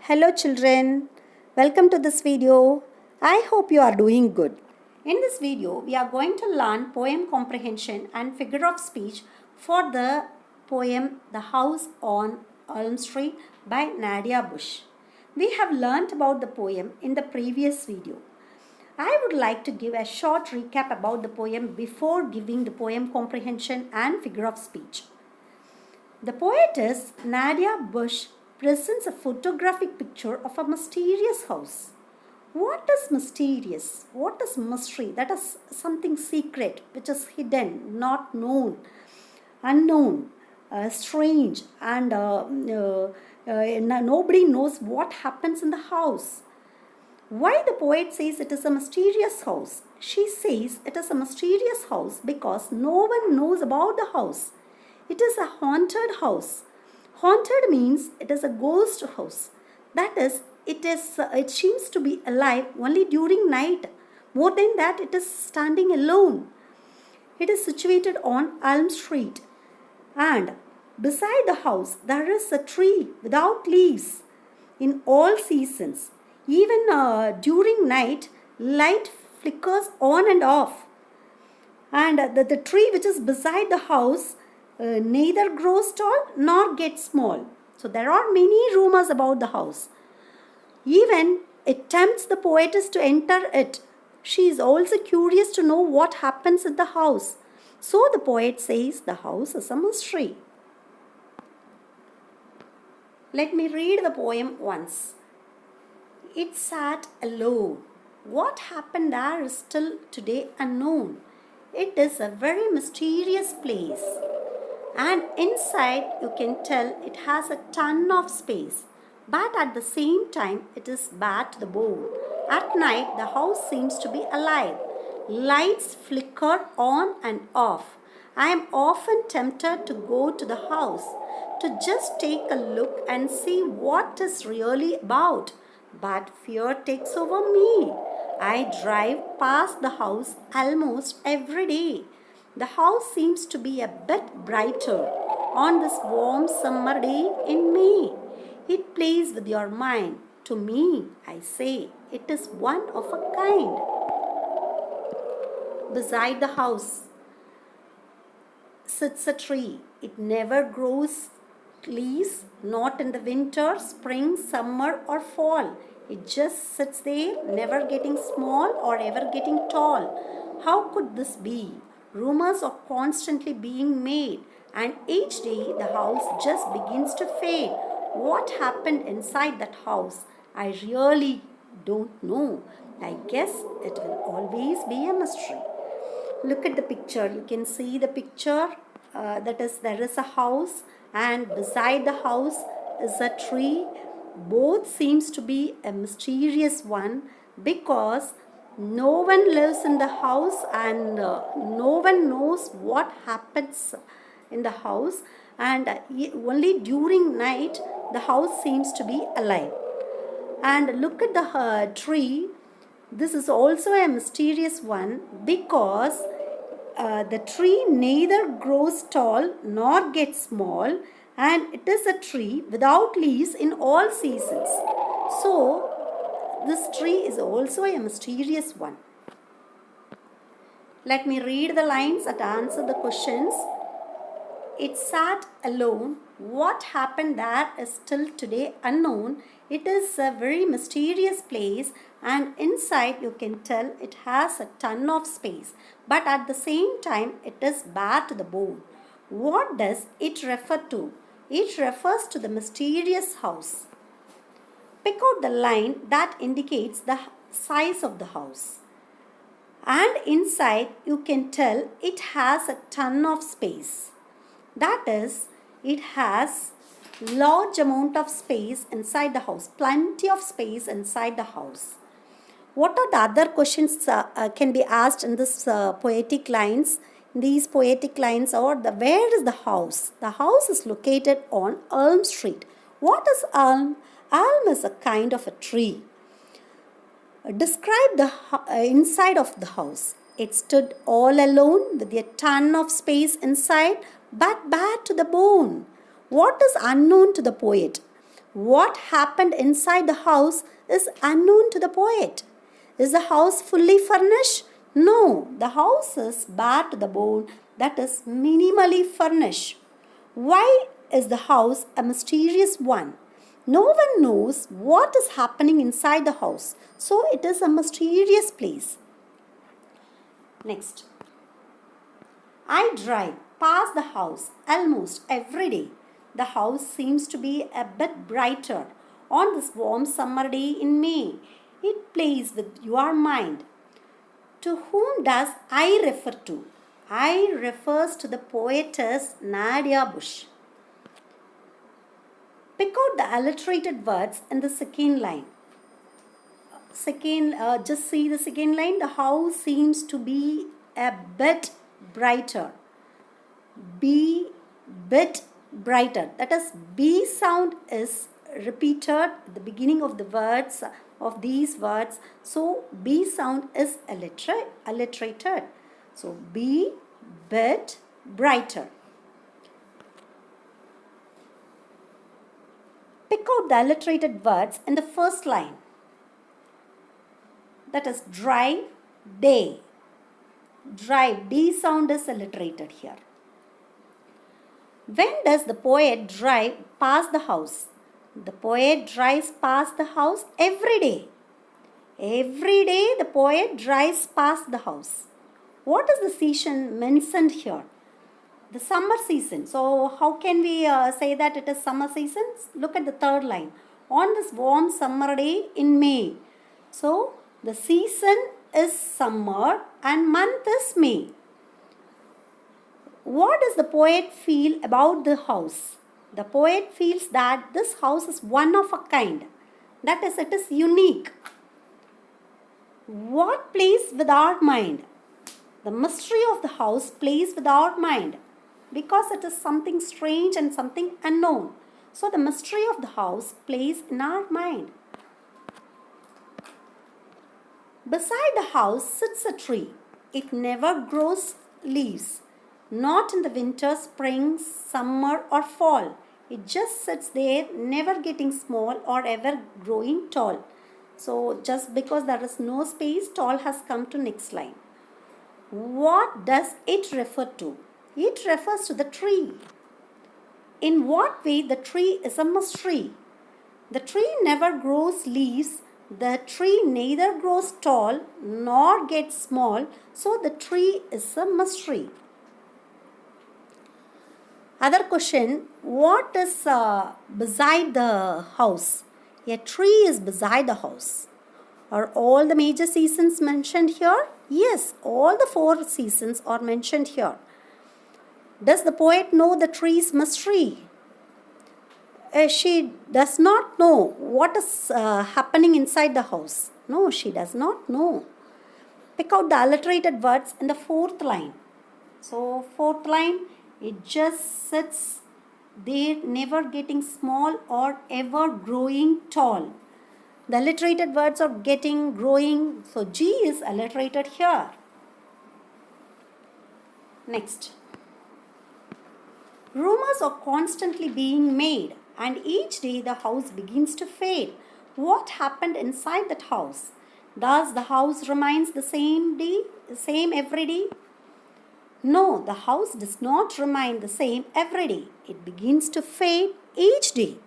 Hello children, welcome to this video. I hope you are doing good. In this video, we are going to learn poem comprehension and figure of speech for the poem The House on Elm Street by Nadia Bush. We have learnt about the poem in the previous video. I would like to give a short recap about the poem before giving the poem comprehension and figure of speech. The poetess Nadia Bush presents a photographic picture of a mysterious house. What is mysterious? What is mystery? That is something secret, which is hidden, not known, unknown, strange, and nobody knows what happens in the house. Why the poet says it is a mysterious house? She says it is a mysterious house because no one knows about the house. It is a haunted house. Haunted means it is a ghost house. That is, it seems to be alive only during night. More than that, it is standing alone. It is situated on Elm Street. And beside the house, there is a tree without leaves in all seasons. Even during night, light flickers on and off. And the tree which is beside the house neither grows tall nor gets small. So there are many rumors about the house. Even it tempts the poetess to enter it. She is also curious to know what happens in the house. So the poet says the house is a mystery. Let me read the poem once. It sat alone. What happened there is still today unknown. It is a very mysterious place. And inside you can tell it has a ton of space. But at the same time it is bad to the bone. At night the house seems to be alive. Lights flicker on and off. I am often tempted to go to the house to just take a look and see what it's really about. But fear takes over me. I drive past the house almost every day. The house seems to be a bit brighter on this warm summer day in May. It plays with your mind. To me, I say, it is one of a kind. Beside the house sits a tree. It never grows leaves, not in the winter, spring, summer, or fall. It just sits there, never getting small or ever getting tall. How could this be? Rumors are constantly being made, and each day the house just begins to fade. What happened inside that house? I really don't know. I guess it will always be a mystery. Look at the picture. You can see the picture. That is, there is a house, and beside the house is a tree. Both seems to be a mysterious one because no one lives in the house and no one knows what happens in the house, and only during night the house seems to be alive. And look at the tree. This is also a mysterious one because the tree neither grows tall nor gets small, and it is a tree without leaves in all seasons. So this tree is also a mysterious one. Let me read the lines that answer the questions. It sat alone. What happened there is still today unknown. It is a very mysterious place, and inside you can tell it has a ton of space. But at the same time, it is bare to the bone. What does it refer to? It refers to the mysterious house. Pick out the line that indicates the size of the house. And inside you can tell it has a ton of space. That is, it has large amount of space inside the house, plenty of space inside the house. What are the other questions can be asked in this poetic lines? These poetic lines are where is the house? The house is located on Elm Street. What is elm? Elm is a kind of a tree. Describe the inside of the house. It stood all alone with a ton of space inside, but bare to the bone. What is unknown to the poet? What happened inside the house is unknown to the poet. Is the house fully furnished? No, the house is bare to the bone, that is minimally furnished. Why is the house a mysterious one? No one knows what is happening inside the house, so it is a mysterious place. Next. I drive past the house almost every day. The house seems to be a bit brighter on this warm summer day in May. It plays with your mind. To whom does I refer to? I refers to the poetess Nadia Bush. Pick out the alliterated words in the second line. Just see the second line. The house seems to be a bit brighter. Be bit brighter. That is, B sound is repeated at the beginning of the words of these words. So B sound is alliterated. So be bit brighter. Pick out the alliterated words in the first line. That is drive, day. Drive, D sound is alliterated here. When does the poet drive past the house? The poet drives past the house every day. Every day the poet drives past the house. What is the season mentioned here? The summer season. So how can we say that it is summer season? Look at the third line. On this warm summer day in May. So the season is summer and month is May. What does the poet feel about the house? The poet feels that this house is one of a kind. That is, it is unique. What plays with our mind? The mystery of the house plays with our mind because it is something strange and something unknown. So the mystery of the house plays in our mind. Beside the house sits a tree. It never grows leaves. Not in the winter, spring, summer or fall. It just sits there, never getting small or ever growing tall. So just because there is no space, tall has come to next line. What does it refer to? It refers to the tree. In what way the tree is a mystery? The tree never grows leaves. The tree neither grows tall nor gets small. So the tree is a mystery. Other question, what is beside the house? A tree is beside the house. Are all the major seasons mentioned here? Yes, all the 4 seasons are mentioned here. Does the poet know the tree's mystery? She does not know what is happening inside the house. No, she does not know. Pick out the alliterated words in the 4th line. So 4th line, it just sits there, never getting small or ever growing tall. The alliterated words are getting, growing. So G is alliterated here. Next. Rumors are constantly being made and each day the house begins to fade. What happened inside that house? Does the house remains the same every day? No, the house does not remain the same every day. It begins to fade each day.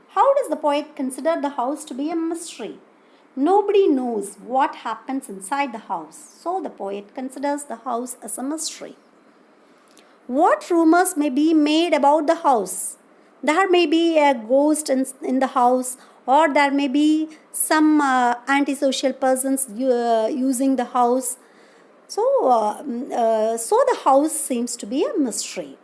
How does the poet consider the house to be a mystery? Nobody knows what happens inside the house, so the poet considers the house as a mystery. What rumors may be made about the house? There may be a ghost in the house, or there may be some antisocial persons using the house. So the house seems to be a mystery.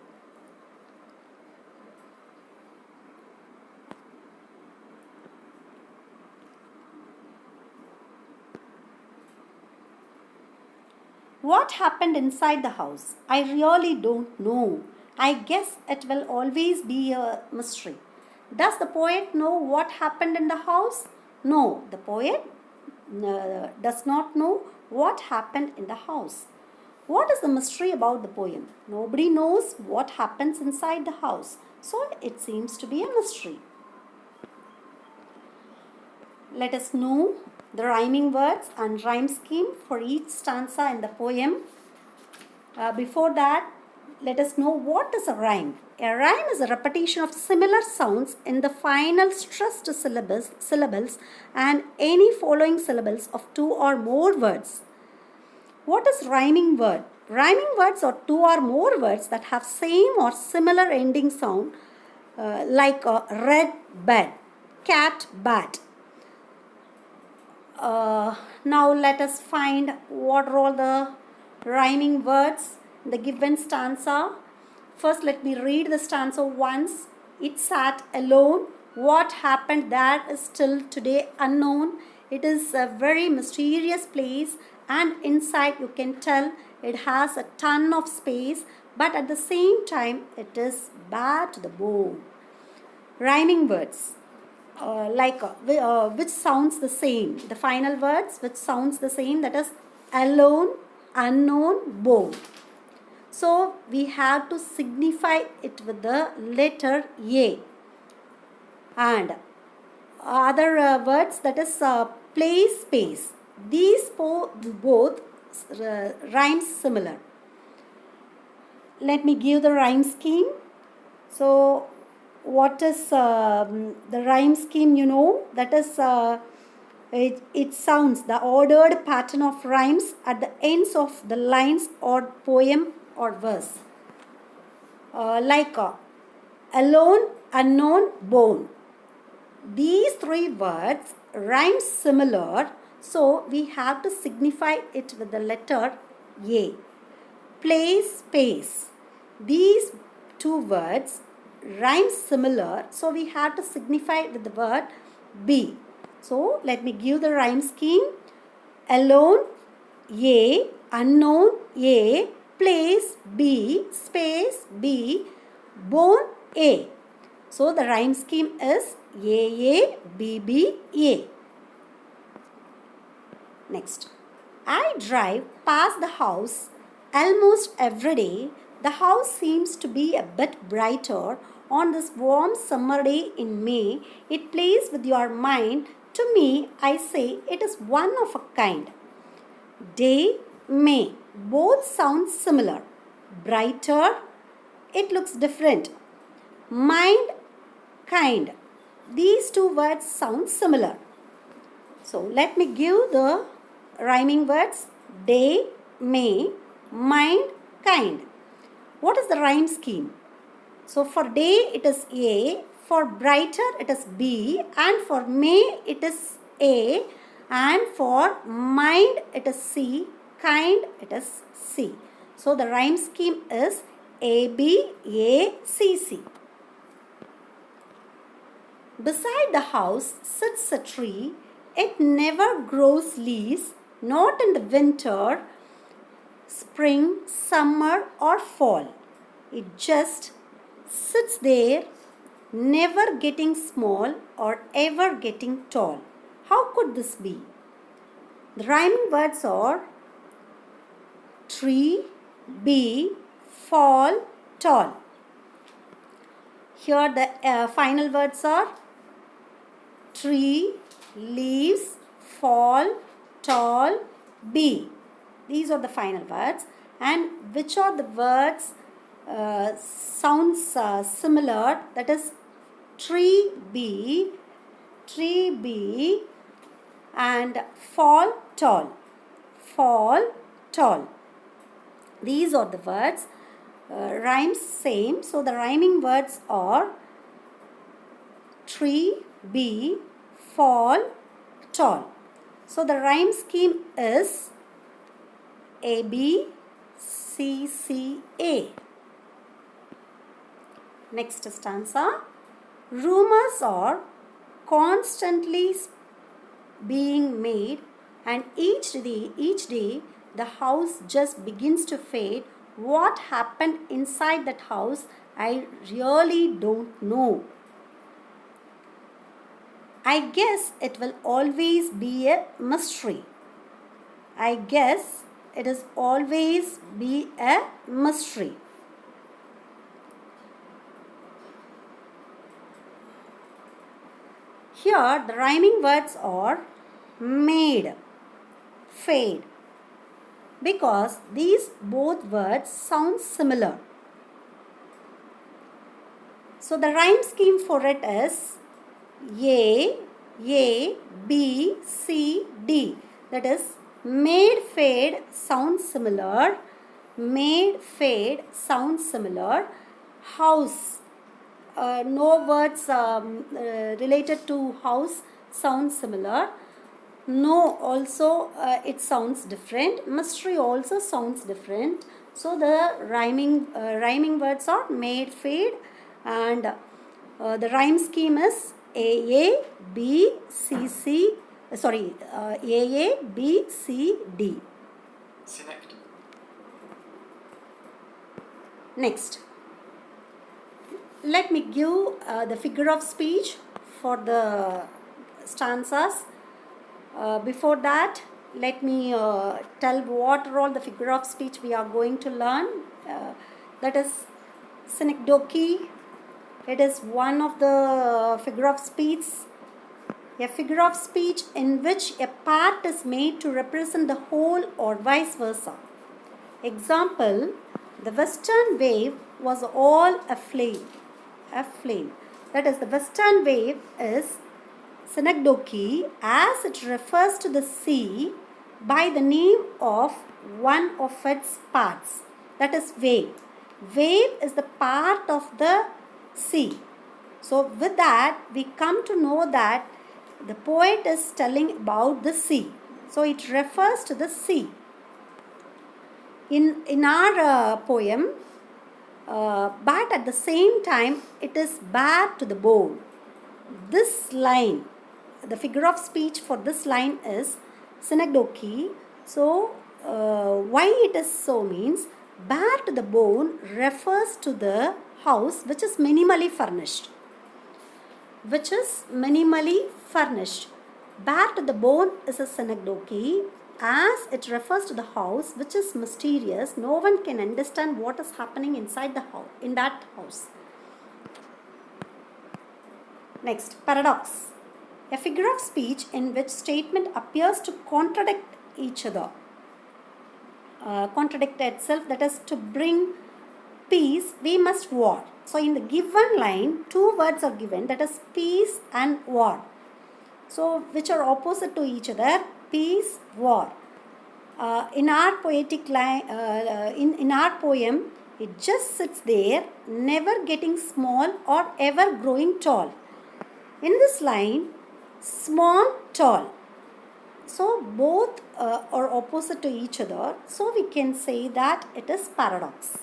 What happened inside the house? I really don't know. I guess it will always be a mystery. Does the poet know what happened in the house? No, the poet does not know what happened in the house. What is the mystery about the poem? Nobody knows what happens inside the house. So it seems to be a mystery. Let us know the rhyming words and rhyme scheme for each stanza in the poem. Before that, let us know what is a rhyme. A rhyme is a repetition of similar sounds in the final stressed syllables and any following syllables of two or more words. What is rhyming word? Rhyming words are two or more words that have same or similar ending sound, like red bed, cat bat. Now let us find what are all the rhyming words in the given stanza. First, let me read the stanza once. It sat alone. What happened there is still today unknown. It is a very mysterious place, and inside you can tell it has a ton of space, but at the same time it is bad to the bone. Rhyming words. Which sounds the same. The final words which sounds the same, that is alone, unknown, bone. So we have to signify it with the letter A. And other words, that is place, space. These both rhymes similar. Let me give the rhyme scheme. So what is the rhyme scheme? You know, that is it sounds the ordered pattern of rhymes at the ends of the lines or poem or verse, like alone, unknown, bone. These three words rhyme similar, so we have to signify it with the letter A. Place, space. These two words rhyme similar, so we have to signify with the word B. So let me give the rhyme scheme. Alone, A. Unknown, A. Place, B. Space, B. Bone, A. So the rhyme scheme is A, B, B, A. Next. I drive past the house almost every day. The house seems to be a bit brighter on this warm summer day in May. It plays with your mind. To me, I say it is one of a kind. Day, May. Both sound similar. Brighter, it looks different. Mind, kind. These two words sound similar. So let me give the rhyming words. Day, May, mind, kind. What is the rhyme scheme? So for day it is A, for brighter it is B, and for May it is A, and for mind it is C, kind it is C. So the rhyme scheme is A, B, A, C, C. Beside the house sits a tree. It never grows leaves, not in the winter, spring, summer or fall. It just sits there, never getting small or ever getting tall. How could this be? The rhyming words are tree, bee, fall, tall. Here the final words are tree, leaves, fall, tall, bee. These are the final words. And which are the words sounds similar? That is tree, bee, and fall, tall. Fall, tall. These are the words. Rhymes same. So the rhyming words are tree, bee, fall, tall. So the rhyme scheme is A, B, C, C, A. Next stanza. Rumors are constantly being made, and each day the house just begins to fade. What happened inside that house, I really don't know. I guess it will always be a mystery. I guess it is always be a mystery. Here the rhyming words are made, fade, because these both words sound similar. So the rhyme scheme for it is A, B, C, D. That is made, fade sounds similar. Made, fade sounds similar. House, no words related to house sounds similar. No, also it sounds different. Mystery also sounds different. So the rhyming words are made, fade, and the rhyme scheme is A, B, C, C. Sorry, A, B, C, D. Synecdoche. Next, let me give the figure of speech for the stanzas. Before that, let me tell what are all the figure of speech we are going to learn. That is synecdoche. It is one of the figure of speech. A figure of speech in which a part is made to represent the whole or vice versa. Example, the western wave was all aflame. Aflame. That is, the western wave is synecdoche as it refers to the sea by the name of one of its parts. That is wave. Wave is the part of the sea. So with that we come to know that the poet is telling about the sea. So it refers to the sea. In our poem, but at the same time it is bad to the bone. This line, the figure of speech for this line is synecdoche. So why it is so means bare to the bone refers to the house which is minimally furnished. Which is minimally furnished. Bare to the bone is a synecdoche as it refers to the house which is mysterious. No one can understand what is happening inside the house, in that house. Next, paradox. A figure of speech in which statement appears to contradict each other. Contradict itself, that is, to bring peace, we must war. So, in the given line, two words are given, that is peace and war. So, which are opposite to each other, peace, war. In our poetic line, in our poem, it just sits there, never getting small or ever growing tall. In this line, small, tall. So both are opposite to each other. So we can say that it is paradox.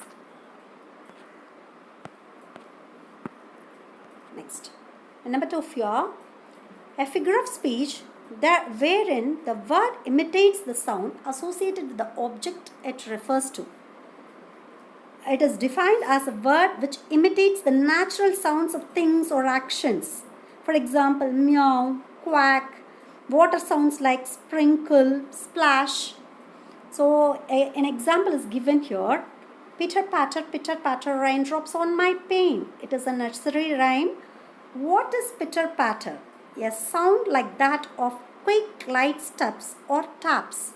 Next, number 2 here, a figure of speech that wherein the word imitates the sound associated with the object it refers to. It is defined as a word which imitates the natural sounds of things or actions. For example, meow, quack, water sounds like sprinkle, splash. So an example is given here. Pitter patter, raindrops on my pane. It is a nursery rhyme. What is pitter patter? A sound like that of quick light steps or taps.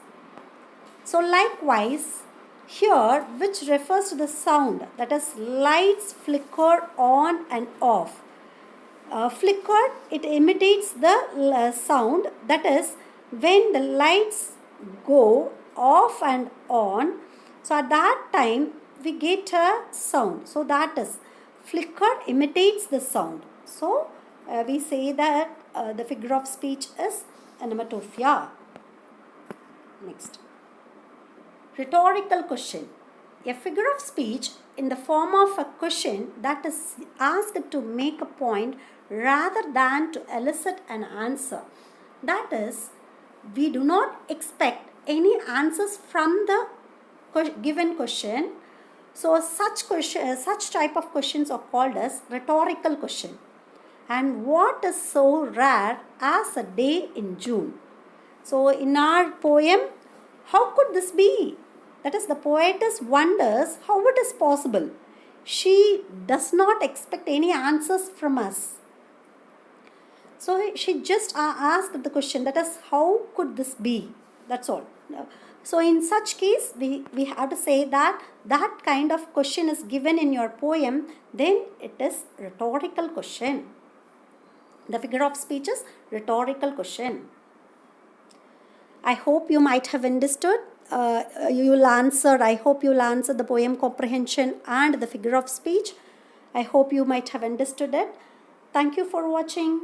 So likewise, here which refers to the sound, that is lights flicker on and off. Flicker, it imitates the sound, that is when the lights go off and on. So at that time we get a sound. So that is flicker imitates the sound. So we say that the figure of speech is onomatopoeia. Next, rhetorical question. A figure of speech in the form of a question that is asked to make a point rather than to elicit an answer. That is, we do not expect any answers from the given question. So such type of questions are called as rhetorical question. And what is so rare as a day in June? So in our poem, how could this be? That is, the poetess wonders how it is possible. She does not expect any answers from us. So she just asked the question, that is, how could this be? That's all. So in such case, we have to say that that kind of question is given in your poem, then it is rhetorical question. The figure of speech is rhetorical question. I hope you might have understood. You will answer. I hope you will answer the poem comprehension and the figure of speech. I hope you might have understood it. Thank you for watching.